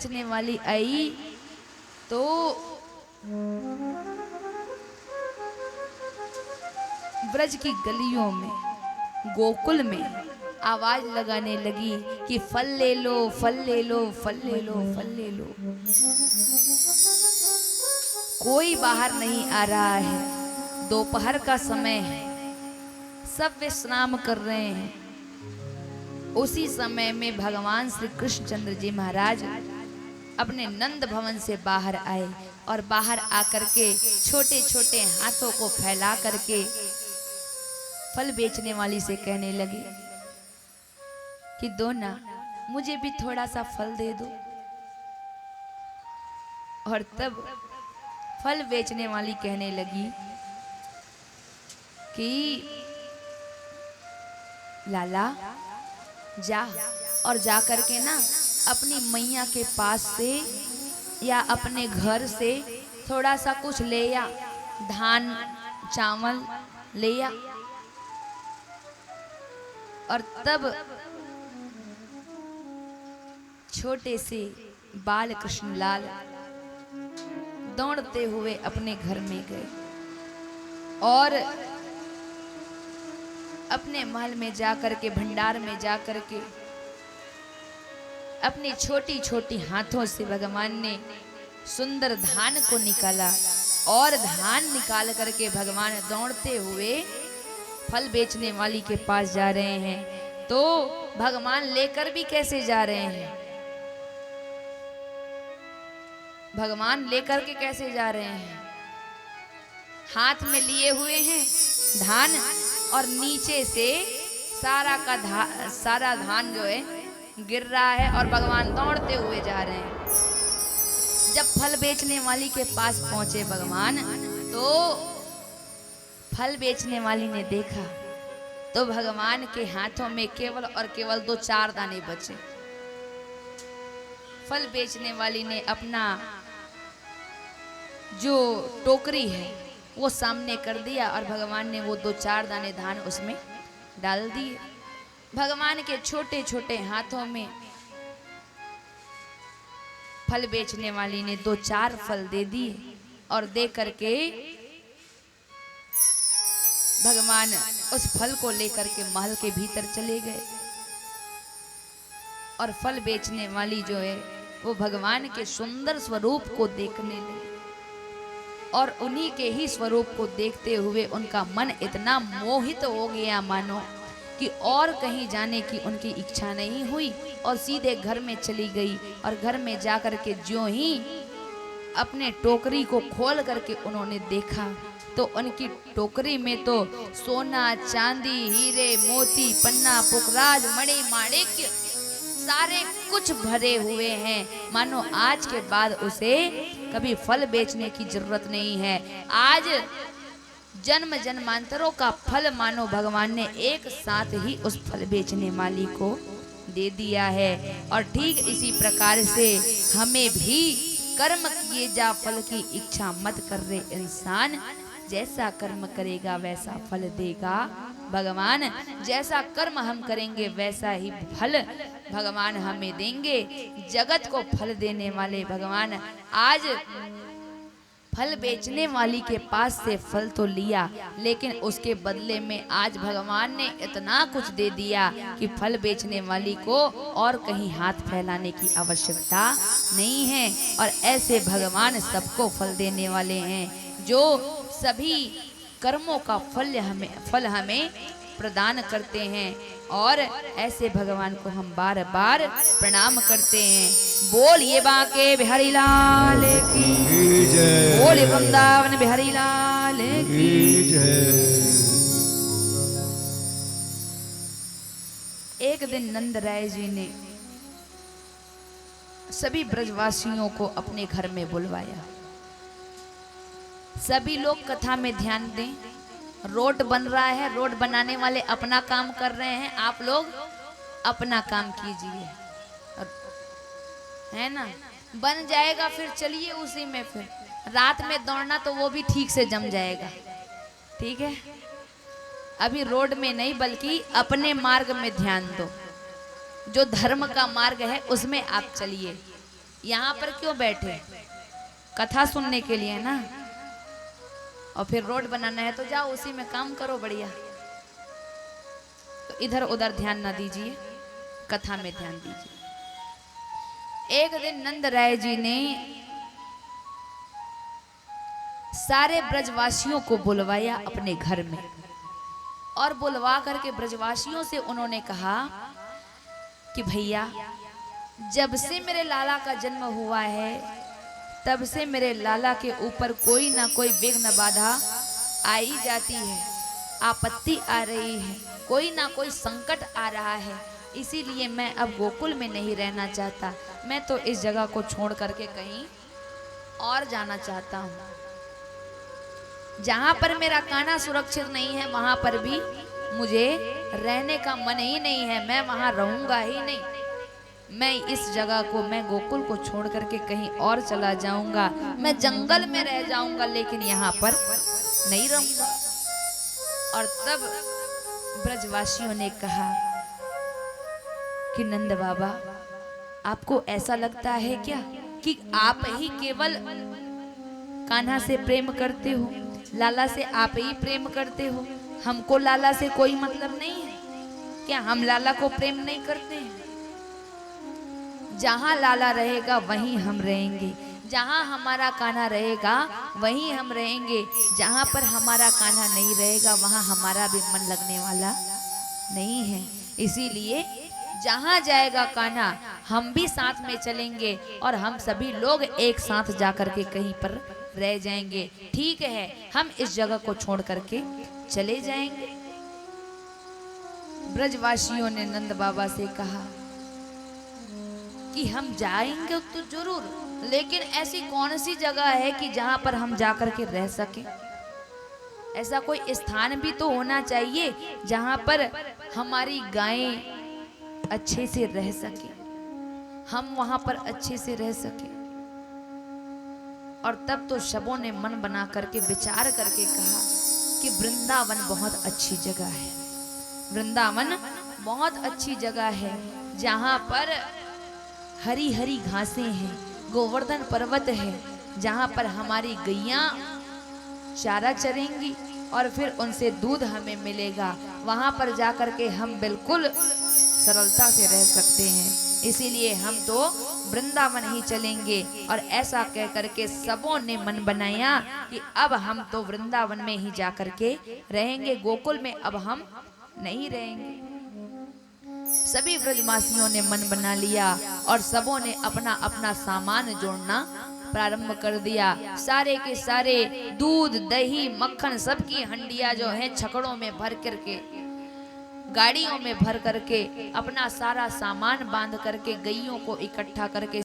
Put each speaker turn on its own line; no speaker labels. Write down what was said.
बेचने वाली आई तो ब्रज की गलियों में, गोकुल में आवाज लगाने लगी कि फल ले लो, फल ले लो, फल ले लो, फल ले लो। कोई बाहर नहीं आ रहा है, दोपहर का समय है, सब विश्राम कर रहे हैं। उसी समय में भगवान श्री कृष्णचंद्र जी महाराज अपने नंद भवन से बाहर आए और बाहर आकर के छोटे छोटे हाथों को फैला करके फल बेचने वाली से कहने लगे कि दो ना, मुझे भी थोड़ा सा फल दे दो। और तब फल बेचने वाली कहने लगी कि लाला जा और जा करके ना अपनी मैया के पास से या अपने घर से थोड़ा सा कुछ ले या, धान चावल ले या। और तब छोटे से बाल कृष्ण लाल दौड़ते हुए अपने घर में गए और अपने महल में जाकर के, भंडार में जाकर के अपनी छोटी छोटी हाथों से भगवान ने सुंदर धान को निकाला और धान निकाल करके भगवान दौड़ते हुए फल बेचने वाली के पास जा रहे हैं। तो भगवान लेकर भी कैसे जा रहे हैं? भगवान लेकर के कैसे जा रहे हैं? हाथ में लिए हुए हैं धान और नीचे से सारा धान जो है गिर रहा है और भगवान दौड़ते हुए जा रहे हैं। जब फल बेचने वाली के पास पहुंचे भगवान, तो फल बेचने वाली ने देखा तो भगवान के हाथों में केवल और केवल 2-4 दाने बचे। फल बेचने वाली ने अपना जो टोकरी है वो सामने कर दिया और भगवान ने वो 2-4 दाने धान उसमें डाल दिए। भगवान के छोटे छोटे हाथों में फल बेचने वाली ने 2-4 फल दे दिए और दे करके भगवान उस फल को लेकर के महल के भीतर चले गए। और फल बेचने वाली जो है वो भगवान के सुंदर स्वरूप को देखने लगी और उन्हीं के ही स्वरूप को देखते हुए उनका मन इतना मोहित हो गया मानो कि और कहीं जाने की उनकी इच्छा नहीं हुई और सीधे घर में चली गई। और घर में जाकर के ज्यों ही अपने टोकरी को खोल करके उन्होंने देखा तो उनकी टोकरी में तो सोना, चांदी, हीरे, मोती, पन्ना, पुखराज, मणि, माणिक्य सारे कुछ भरे हुए हैं, मानो आज के बाद उसे कभी फल बेचने की जरूरत नहीं है। आज जन्म जन्मांतरों का फल मानो भगवान ने एक साथ ही उस फल बेचने वाली को दे दिया है। और ठीक इसी प्रकार से हमें भी कर्म किए जा, फल की इच्छा मत कर रे इंसान, जैसा कर्म करेगा वैसा फल देगा भगवान। जैसा कर्म हम करेंगे वैसा ही फल भगवान हमें देंगे। जगत को फल देने वाले भगवान आज फल बेचने वाली के पास से फल तो लिया, लेकिन उसके बदले में आज भगवान ने इतना कुछ दे दिया कि फल बेचने वाली को और कहीं हाथ फैलाने की आवश्यकता नहीं है। और ऐसे भगवान सबको फल देने वाले हैं जो सभी कर्मों का फल हमें प्रदान करते हैं। और ऐसे भगवान को हम बार बार प्रणाम करते हैं। बोलिए बांके बिहारी लाल की जय, बोलिए वृंदावन बिहारी लाल की जय। एक दिन नंद राय जी ने सभी ब्रजवासियों को अपने घर में बुलवाया। सभी लोग कथा में ध्यान दें। रोड बन रहा है, रोड बनाने वाले अपना काम कर रहे हैं, आप लोग अपना काम कीजिए, है ना। बन जाएगा फिर चलिए उसी में, फिर रात में दौड़ना तो वो भी ठीक से जम जाएगा, ठीक है। अभी रोड में नहीं बल्कि अपने मार्ग में ध्यान दो, जो धर्म का मार्ग है उसमें आप चलिए, यहाँ पर क्यों बैठे? कथा सुनने के लिए ना। और फिर रोड बनाना है तो जाओ उसी में काम करो बढ़िया। तो इधर उधर ध्यान ना दीजिए, कथा में ध्यान दीजिए। एक दिन नंद राय जी ने सारे ब्रजवासियों को बुलवाया अपने घर में, और बुलवा करके ब्रजवासियों से उन्होंने कहा कि भैया, जब से मेरे लाला का जन्म हुआ है तब से मेरे लाला के ऊपर कोई ना कोई विघ्न बाधा आई जाती है, आपत्ति आ रही है, कोई ना कोई संकट आ रहा है। इसीलिए मैं अब गोकुल में नहीं रहना चाहता, मैं तो इस जगह को छोड़ करके कहीं और जाना चाहता हूँ। जहाँ पर मेरा कान्हा सुरक्षित नहीं है वहाँ पर भी मुझे रहने का मन ही नहीं है, मैं वहाँ रहूँगा ही नहीं। मैं इस जगह को, मैं गोकुल को छोड़ करके कहीं और चला जाऊंगा, मैं जंगल में रह जाऊंगा, लेकिन यहाँ पर नहीं रहूंगा। और तब ब्रजवासियों ने कहा कि नंद बाबा, आपको ऐसा लगता है क्या कि आप ही केवल कान्हा से प्रेम करते हो, लाला से आप ही प्रेम करते हो, हमको लाला से कोई मतलब नहीं है क्या? हम लाला को प्रेम नहीं करते हैं? जहाँ लाला रहेगा वहीं हम रहेंगे, जहाँ हमारा कान्हा रहेगा वहीं हम रहेंगे। जहाँ पर हमारा कान्हा नहीं रहेगा वहाँ हमारा भी मन लगने वाला नहीं है। इसीलिए जहाँ जाएगा कान्हा हम भी साथ में चलेंगे, और हम सभी लोग एक साथ जाकर के कहीं पर रह जाएंगे। ठीक है, हम इस जगह को छोड़ करके चले जाएंगे। ब्रजवासियों ने नंद बाबा से कहा कि हम जाएंगे तो जरूर, लेकिन ऐसी कौन सी जगह है कि जहां पर हम जाकर के रह सके? ऐसा कोई स्थान भी तो होना चाहिए जहां पर हमारी गायें अच्छे से रह सके, हम वहां पर अच्छे से रह सके। और तब तो सबों ने मन बना करके विचार करके कहा कि वृंदावन बहुत अच्छी जगह है, वृंदावन बहुत अच्छी जगह है, जहां पर हरी हरी घासें हैं, गोवर्धन पर्वत है, जहाँ पर हमारी गैयाँ चारा चरेंगी और फिर उनसे दूध हमें मिलेगा। वहाँ पर जाकर के हम बिल्कुल सरलता से रह सकते हैं। इसीलिए हम तो वृंदावन ही चलेंगे। और ऐसा कह करके सबों ने मन बनाया कि अब हम तो वृंदावन में ही जाकर के रहेंगे, गोकुल में अब हम नहीं रहेंगे। सभी ब्रजवासियों ने मन बना लिया और सबों ने अपना अपना सामान जोड़ना प्रारंभ कर दिया। सारे के सारे दूध, दही, मक्खन सबकी हंडिया जो है छकड़ों में भर करके, गाड़ियों में भर करके, अपना सारा सामान बांध करके, गैयों को इकट्ठा करके